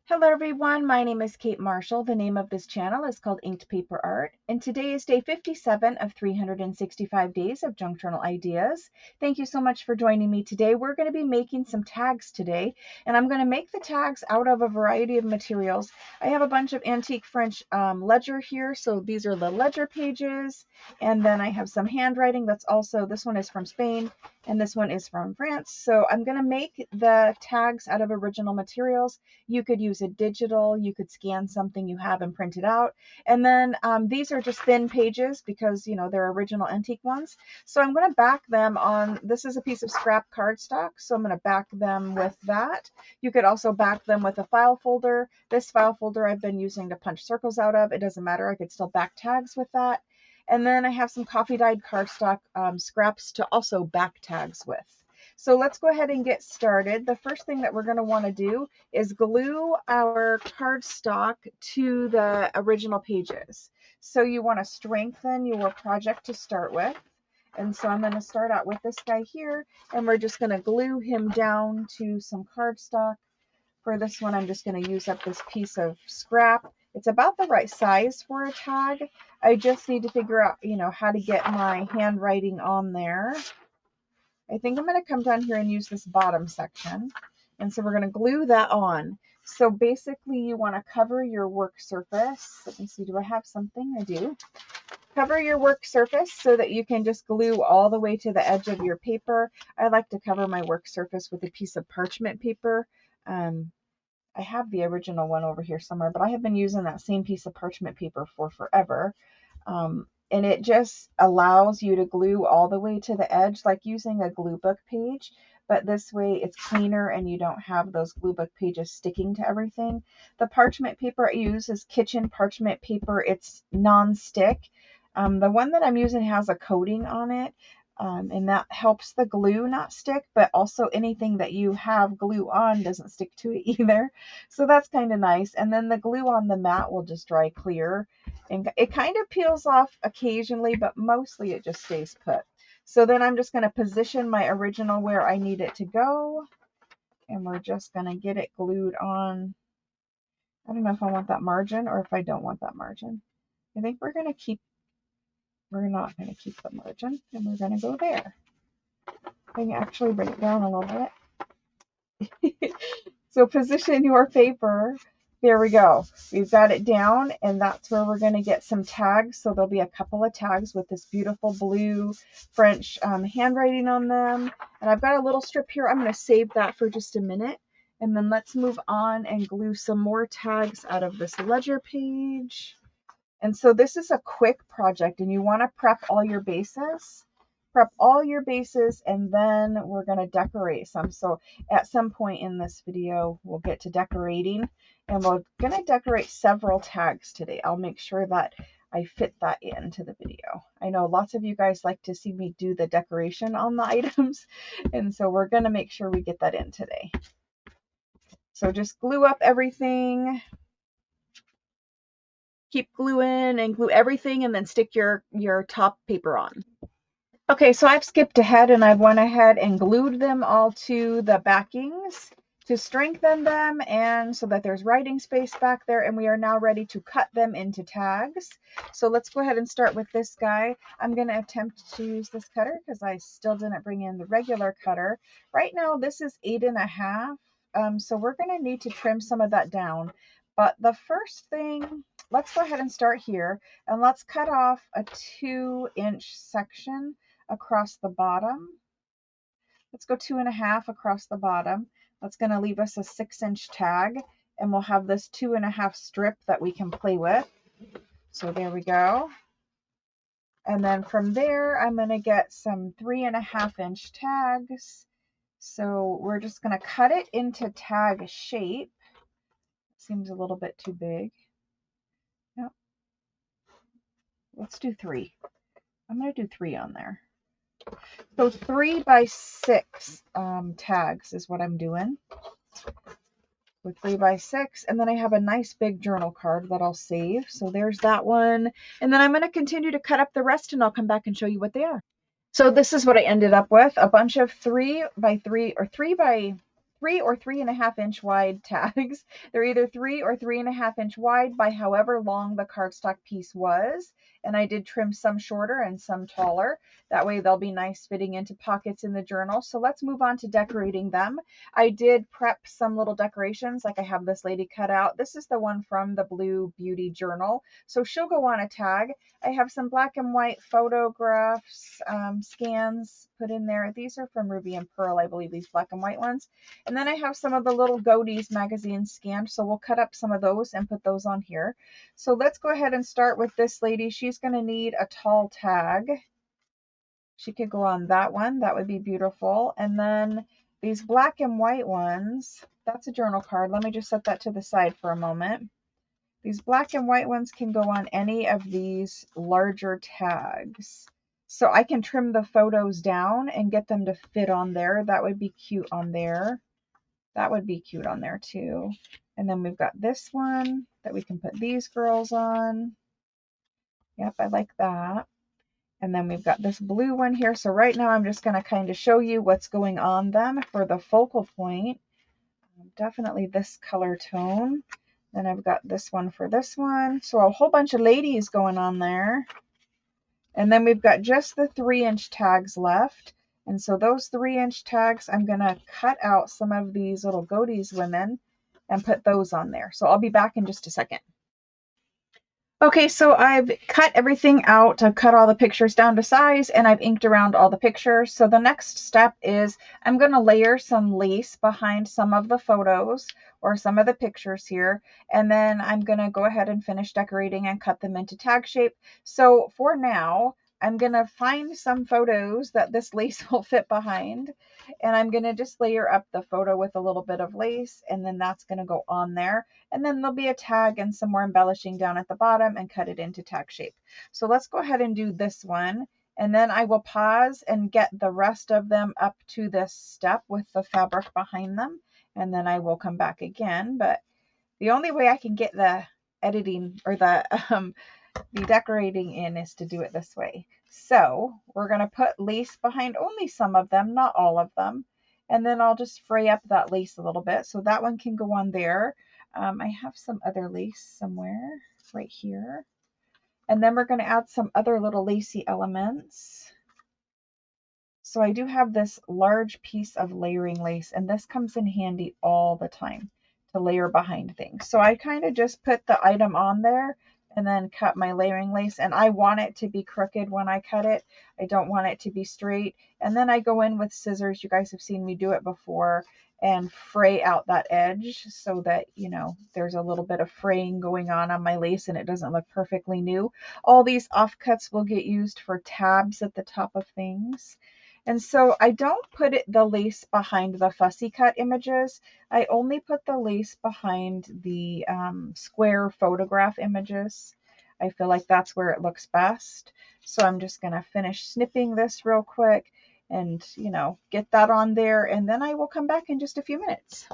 Hello everyone, my name is Kate Marshall. The name of this channel is called Inked Paper Art, and today is day 57 of 365 days of junk journal ideas. Thank you so much for joining me today. We're going to be making some tags today, and I'm going to make the tags out of a variety of materials. I have a bunch of antique French ledger here, so these are the ledger pages, and then I have some handwriting that's also, this one is from Spain, and this one is from France. So I'm going to make the tags out of original materials. You could use a digital, you could scan something you have and print it out. And then these are just thin pages because, you know, they're original antique ones. So I'm going to back them on, this is a piece of scrap cardstock, so I'm going to back them with that. You could also back them with a file folder. This file folder I've been using to punch circles out of. It doesn't matter, I could still back tags with that. And then I have some coffee dyed cardstock scraps to also back tags with. So let's go ahead and get started. The first thing that we're going to want to do is glue our cardstock to the original pages. So you want to strengthen your project to start with. And so I'm going to start out with this guy here, and we're just going to glue him down to some cardstock. For this one, I'm just going to use up this piece of scrap. It's about the right size for a tag. I just need to figure out, you know, how to get my handwriting on there. I think I'm going to come down here and use this bottom section. And so we're going to glue that on. So basically you want to cover your work surface. Let me see, do I have something? I do. Cover your work surface so that you can just glue all the way to the edge of your paper. I like to cover my work surface with a piece of parchment paper. I have the original one over here somewhere, but I have been using that same piece of parchment paper for forever. And it just allows you to glue all the way to the edge, like using a glue book page, but this way it's cleaner and you don't have those glue book pages sticking to everything. The parchment paper I use is kitchen parchment paper. It's non-stick. The one that I'm using has a coating on it, and that helps the glue not stick, but also anything that you have glue on doesn't stick to it either. So that's kind of nice. And then the glue on the mat will just dry clear. And it kind of peels off occasionally, but mostly it just stays put. So then I'm just going to position my original where I need it to go. And we're just going to get it glued on. I don't know if I want that margin or if I don't want that margin. I think we're not going to keep the margin, and we're going to go there. I can actually bring it down a little bit. So position your paper. There we go. We've got it down, and that's where we're going to get some tags. So there'll be a couple of tags with this beautiful blue French handwriting on them. And I've got a little strip here. I'm going to save that for just a minute. And then let's move on and glue some more tags out of this ledger page. And so this is a quick project, and you want to prep all your bases. Prep all your bases, and then we're going to decorate some. So at some point in this video, we'll get to decorating, and we're going to decorate several tags today. I'll make sure that I fit that into the video. I know lots of you guys like to see me do the decoration on the items, and so we're going to make sure we get that in today. So just glue up everything. Keep gluing and glue everything, and then stick your top paper on. Okay, so I've skipped ahead and I've went ahead and glued them all to the backings to strengthen them and so that there's writing space back there, and we are now ready to cut them into tags. So let's go ahead and start with this guy. I'm going to attempt to use this cutter because I still didn't bring in the regular cutter. Right now this is 8.5, so we're going to need to trim some of that down. But the first thing, let's go ahead and start here, and let's cut off a 2-inch section across the bottom. Let's go 2.5 across the bottom. That's going to leave us a 6-inch tag, and we'll have this 2.5 strip that we can play with. So there we go. And then from there, I'm going to get some 3.5-inch tags. So we're just going to cut it into tag shape. Seems a little bit too big. Yep. Let's do 3. I'm going to do 3 on there. So 3 by 6 tags is what I'm doing with 3 by 6. And then I have a nice big journal card that I'll save. So there's that one. And then I'm going to continue to cut up the rest, and I'll come back and show you what they are. So this is what I ended up with, a bunch of 3 by 3 or 3 3 or 3.5 inch wide tags. They're either 3 or 3.5 inch wide by however long the cardstock piece was. And I did trim some shorter and some taller. That way they'll be nice fitting into pockets in the journal. So let's move on to decorating them. I did prep some little decorations, like I have this lady cut out. This is the one from the Blue Beauty Journal. So she'll go on a tag. I have some black and white photographs, scans put in there. These are from Ruby and Pearl, I believe, these black and white ones. And then I have some of the little Godey's magazines scanned. So we'll cut up some of those and put those on here. So let's go ahead and start with this lady. She's going to need a tall tag. She could go on that one. That would be beautiful. And then these black and white ones, that's a journal card. Let me just set that to the side for a moment. These black and white ones can go on any of these larger tags. So I can trim the photos down and get them to fit on there. That would be cute on there. That would be cute on there too. And then we've got this one that we can put these girls on. Yep, I like that. And then we've got this blue one here. So right now I'm just going to kind of show you what's going on them for the focal point. Definitely this color tone. Then I've got this one for this one. So a whole bunch of ladies going on there. And then we've got just the 3-inch tags left. And so those 3-inch tags, I'm going to cut out some of these little Godey's women and put those on there. So I'll be back in just a second. Okay, so I've cut everything out. I've cut all the pictures down to size and I've inked around all the pictures. So the next step is I'm going to layer some lace behind some of the photos or some of the pictures here. And then I'm going to go ahead and finish decorating and cut them into tag shape. So for now, I'm going to find some photos that this lace will fit behind. And I'm going to just layer up the photo with a little bit of lace. And then that's going to go on there. And then there'll be a tag and some more embellishing down at the bottom and cut it into tag shape. So let's go ahead and do this one. And then I will pause and get the rest of them up to this step with the fabric behind them. And then I will come back again. But the only way I can get the editing or the decorating in is to do it this way. So we're going to put lace behind only some of them, not all of them. And then I'll just fray up that lace a little bit. So that one can go on there. I have some other lace somewhere right here. And then we're going to add some other little lacy elements. So I do have this large piece of layering lace, and this comes in handy all the time to layer behind things. So I kind of just put the item on there and then cut my layering lace, and I want it to be crooked when I cut it. I don't want it to be straight. And then I go in with scissors. You guys have seen me do it before, and fray out that edge so that, you know, there's a little bit of fraying going on my lace and it doesn't look perfectly new. All these offcuts will get used for tabs at the top of things. And so I don't put the lace behind the fussy cut images. I only put the lace behind the square photograph images. I feel like that's where it looks best. So I'm just going to finish snipping this real quick and, you know, get that on there. And then I will come back in just a few minutes.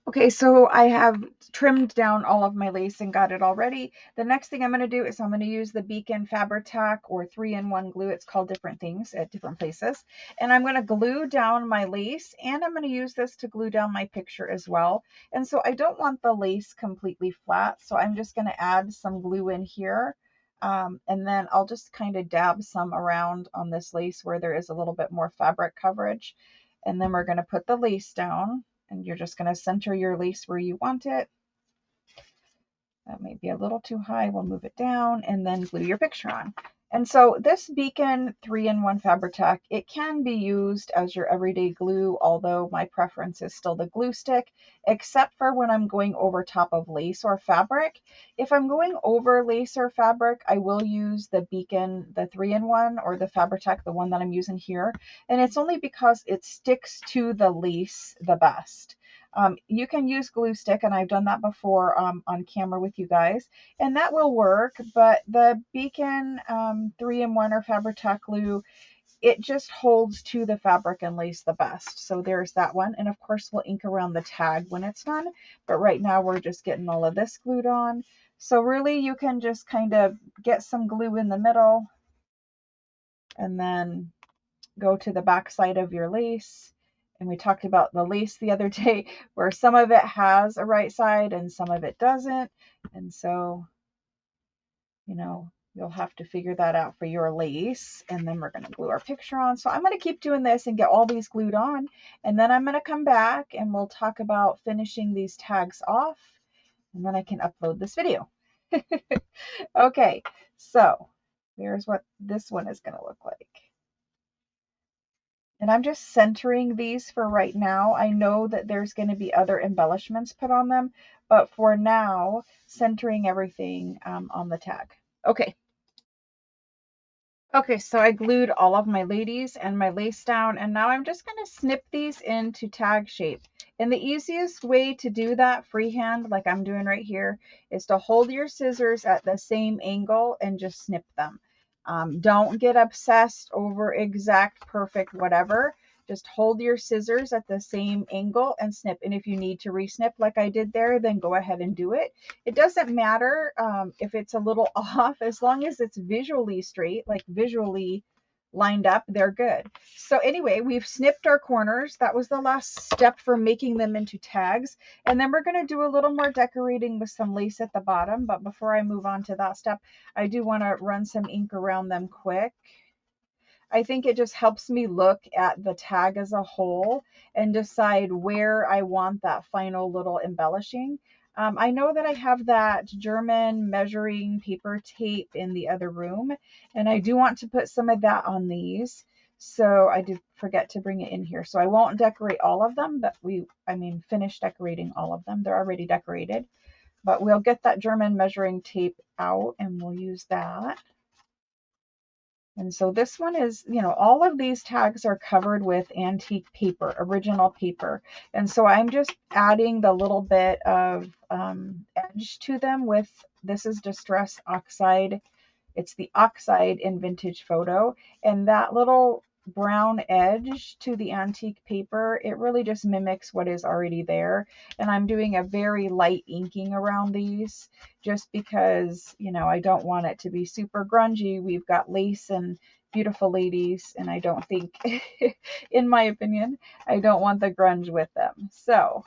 Okay, so I have trimmed down all of my lace and got it all ready. The next thing I'm going to do is I'm going to use the Beacon Fabri-Tac or 3-in-1 glue. It's called different things at different places. And I'm going to glue down my lace, and I'm going to use this to glue down my picture as well. And so I don't want the lace completely flat, so I'm just going to add some glue in here. And then I'll just kind of dab some around on this lace where there is a little bit more fabric coverage. And then we're going to put the lace down. And you're just going to center your lace where you want it. That may be a little too high. We'll move it down and then glue your picture on. And so this Beacon 3-in-1 Fabri-Tac, it can be used as your everyday glue, although my preference is still the glue stick, except for when I'm going over top of lace or fabric. If I'm going over lace or fabric, I will use the Beacon, the 3-in-1 or the Fabri-Tac, the one that I'm using here. And it's only because it sticks to the lace the best. You can use glue stick, and I've done that before on camera with you guys, and that will work, but the Beacon 3-in-1 or Fabri-Tac glue, it just holds to the fabric and lace the best. So there's that one, and of course we'll ink around the tag when it's done, but right now we're just getting all of this glued on. So really you can just kind of get some glue in the middle and then go to the back side of your lace And we talked about the lace the other day, where some of it has a right side and some of it doesn't. And so, you know, you'll have to figure that out for your lace. And then we're going to glue our picture on. So I'm going to keep doing this and get all these glued on. And then I'm going to come back and we'll talk about finishing these tags off. And then I can upload this video. Okay, so here's what this one is going to look like. And I'm just centering these for right now. I know that there's going to be other embellishments put on them, but for now, centering everything on the tag. Okay. Okay, so I glued all of my ladies and my lace down, and now I'm just going to snip these into tag shape. And the easiest way to do that freehand, like I'm doing right here, is to hold your scissors at the same angle and just snip them. Don't get obsessed over exact, perfect, whatever. Just hold your scissors at the same angle and snip. And if you need to re-snip like I did there, then go ahead and do it. It doesn't matter if it's a little off, as long as it's visually straight, like visually lined up, they're good. So anyway, we've snipped our corners. That was the last step for making them into tags. And then we're going to do a little more decorating with some lace at the bottom. But before I move on to that step, I do want to run some ink around them quick. I think it just helps me look at the tag as a whole and decide where I want that final little embellishing. I know that I have that German measuring paper tape in the other room, and I do want to put some of that on these. So I did forget to bring it in here. So I won't decorate all of them, but finish decorating all of them. They're already decorated, but we'll get that German measuring tape out and we'll use that. And so this one is, you know, all of these tags are covered with antique paper, original paper. And so I'm just adding the little bit of edge to them with, this is Distress Oxide. It's the Oxide in Vintage Photo. And that little brown edge to the antique paper, it really just mimics what is already there. And I'm doing a very light inking around these just because, you know, I don't want it to be super grungy. We've got lace and beautiful ladies, and I don't think, in my opinion, I don't want the grunge with them. So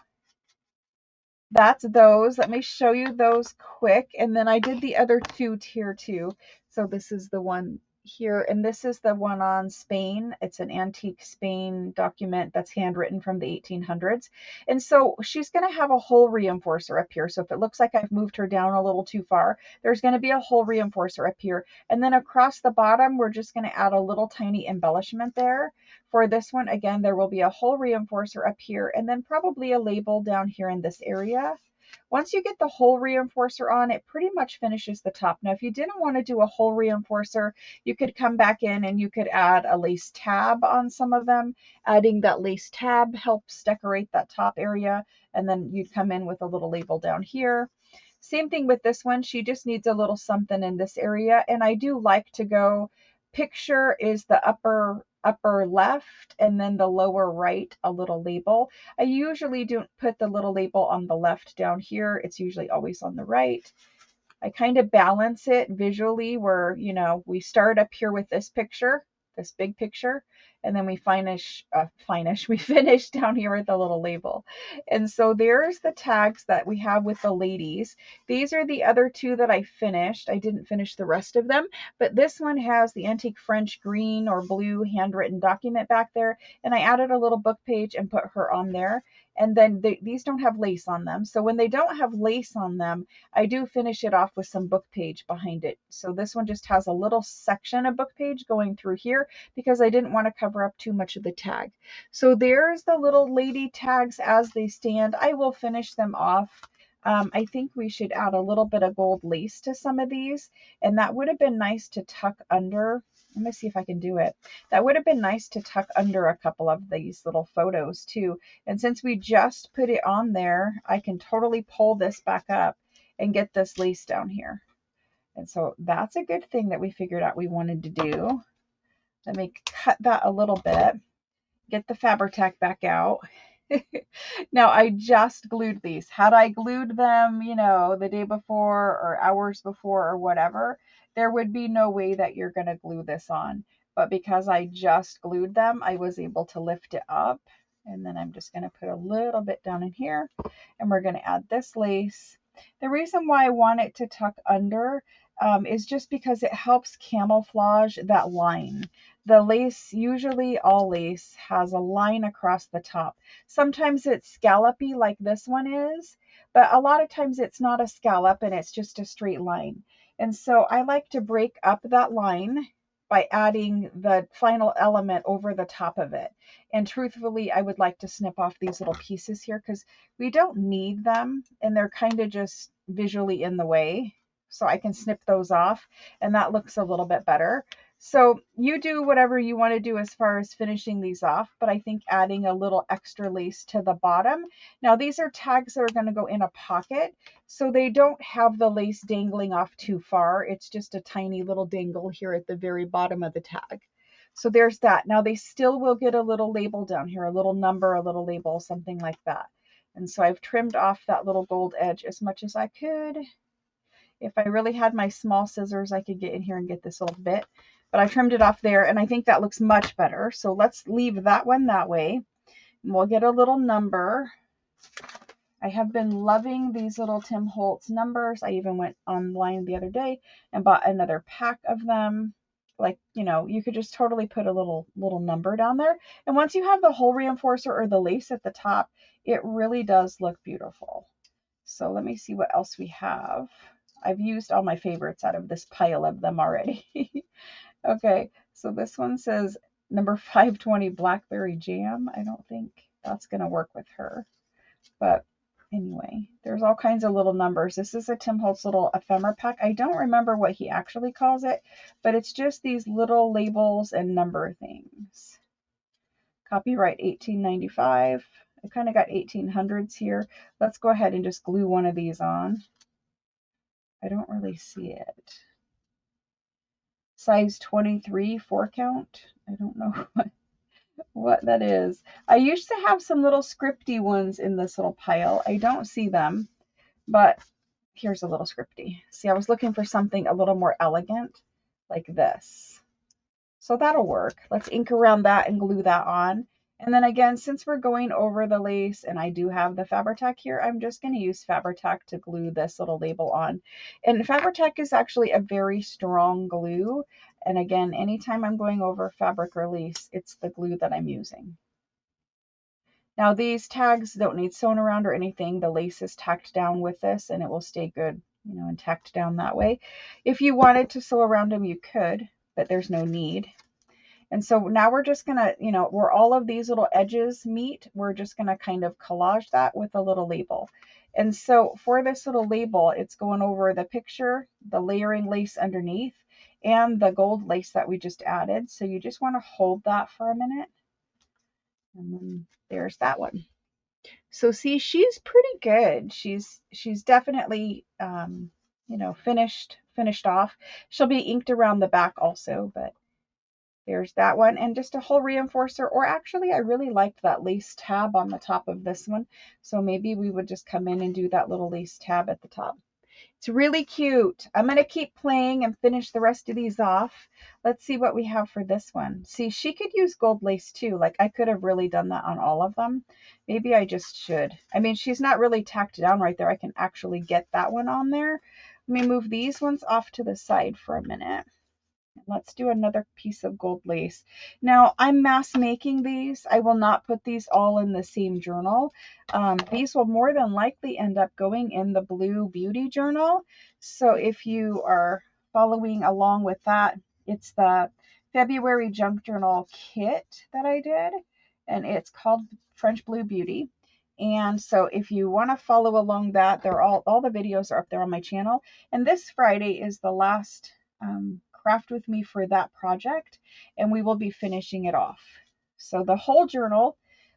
that's those. Let me show you those quick. And then I did the other two tier two. So this is the one here, and this is the one on Spain. It's an antique Spain document that's handwritten from the 1800s. And so she's going to have a hole reinforcer up here. So if it looks like I've moved her down a little too far, there's going to be a hole reinforcer up here. And then across the bottom, we're just going to add a little tiny embellishment there. For this one, again, there will be a hole reinforcer up here and then probably a label down here in this area. Once you get the hole reinforcer on, it pretty much finishes the top. Now, if you didn't want to do a hole reinforcer, you could come back in and you could add a lace tab on some of them. Adding that lace tab helps decorate that top area, and then you'd come in with a little label down here. Same thing with this one. She just needs a little something in this area, and I do like to go, picture is the upper left, and then the lower right, a little label. I usually don't put the little label on the left down here. It's usually always on the right. I kind of balance it visually where, you know, we start up here with this picture, this big picture, and then we finish down here with the little label. And so there's the tags that we have with the ladies. These are the other two that I finished. I didn't finish the rest of them, but this one has the antique French green or blue handwritten document back there. And I added a little book page and put her on there. And then these don't have lace on them. So when they don't have lace on them, I do finish it off with some book page behind it. So this one just has a little section of book page going through here because I didn't want to cover up too much of the tag. So there's the little lady tags as they stand. I will finish them off. I think we should add a little bit of gold lace to some of these, and that would have been nice to tuck under. Let me see if I can do it. That would have been nice to tuck under a couple of these little photos too. And since we just put it on there, I can totally pull this back up and get this lace down here. And so that's a good thing that we figured out we wanted to do. Let me cut that a little bit, get the Fabri-Tac back out. Now I just glued these. Had I glued them, you know, the day before or hours before or whatever, there would be no way that you're going to glue this on. But because I just glued them, I was able to lift it up. And then I'm just going to put a little bit down in here, and we're going to add this lace. The reason why I want it to tuck under is just because it helps camouflage that line. The lace, usually all lace, has a line across the top. Sometimes it's scallopy like this one is, but a lot of times it's not a scallop and it's just a straight line. And so I like to break up that line by adding the final element over the top of it. And truthfully, I would like to snip off these little pieces here because we don't need them and they're kind of just visually in the way. So I can snip those off and that looks a little bit better. So you do whatever you want to do as far as finishing these off, but I think adding a little extra lace to the bottom. Now these are tags that are going to go in a pocket, so they don't have the lace dangling off too far. It's just a tiny little dangle here at the very bottom of the tag. So there's that. Now they still will get a little label down here, a little number, a little label, something like that. And so I've trimmed off that little gold edge as much as I could. If I really had my small scissors, I could get in here and get this little bit, but I trimmed it off there and I think that looks much better. So let's leave that one that way. And we'll get a little number. I have been loving these little Tim Holtz numbers. I even went online the other day and bought another pack of them. Like, you know, you could just totally put a little number down there. And once you have the hole reinforcer or the lace at the top, it really does look beautiful. So let me see what else we have. I've used all my favorites out of this pile of them already. Okay, so this one says number 520 Blackberry Jam. I don't think that's going to work with her. But anyway, there's all kinds of little numbers. This is a Tim Holtz little ephemera pack. I don't remember what he actually calls it, but it's just these little labels and number things. Copyright 1895. I kind of got 1800s here. Let's go ahead and just glue one of these on. I don't really see it. Size 23, 4 count. I don't know what that is. I used to have some little scripty ones in this little pile. I don't see them, but here's a little scripty. See, I was looking for something a little more elegant like this. So that'll work. Let's ink around that and glue that on. And then again, since we're going over the lace and I do have the Fabri-Tac here, I'm just going to use Fabri-Tac to glue this little label on. And Fabri-Tac is actually a very strong glue. And again, anytime I'm going over fabric or lace, it's the glue that I'm using. Now these tags don't need sewn around or anything. The lace is tacked down with this and it will stay good, you know, and tacked down that way. If you wanted to sew around them, you could, but there's no need. And so now we're just gonna, you know, where all of these little edges meet, we're just gonna kind of collage that with a little label. And so for this little label, it's going over the picture, the layering lace underneath, and the gold lace that we just added. So you just want to hold that for a minute. And then there's that one. So see, she's pretty good. She's definitely, you know, finished off. She'll be inked around the back also, but there's that one. And just a hole reinforcer, or actually I really liked that lace tab on the top of this one. So maybe we would just come in and do that little lace tab at the top. It's really cute. I'm going to keep playing and finish the rest of these off. Let's see what we have for this one. See, she could use gold lace too. Like I could have really done that on all of them. Maybe I just should. I mean, she's not really tacked down right there. I can actually get that one on there. Let me move these ones off to the side for a minute. Let's do another piece of gold lace. Now, I'm mass making these. I will not put these all in the same journal. These will more than likely end up going in the Blue Beauty journal. So if you are following along with that, it's the February junk journal kit that I did, and it's called French Blue Beauty. And so if you want to follow along that, they're all the videos are up there on my channel. And this Friday is the last craft with me for that project, and we will be finishing it off. So the whole journal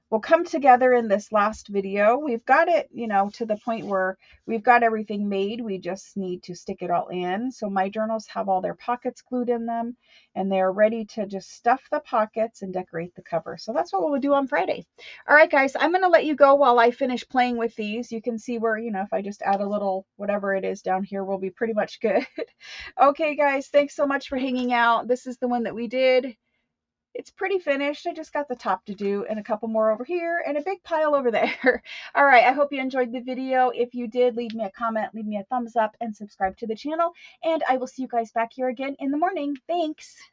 will come together in this last video. We've got it, you know, to the point where we've got everything made. We just need to stick it all in. So my journals have all their pockets glued in them, and they're ready to just stuff the pockets and decorate the cover. So that's what we'll do on Friday. All right, guys, I'm going to let you go while I finish playing with these. You can see where, you know, if I just add a little whatever it is down here, we'll be pretty much good. Okay, guys, thanks so much for hanging out. This is the one that we did. It's pretty finished. I just got the top to do and a couple more over here and a big pile over there. All right, I hope you enjoyed the video. If you did, leave me a comment, leave me a thumbs up, and subscribe to the channel. And I will see you guys back here again in the morning. Thanks.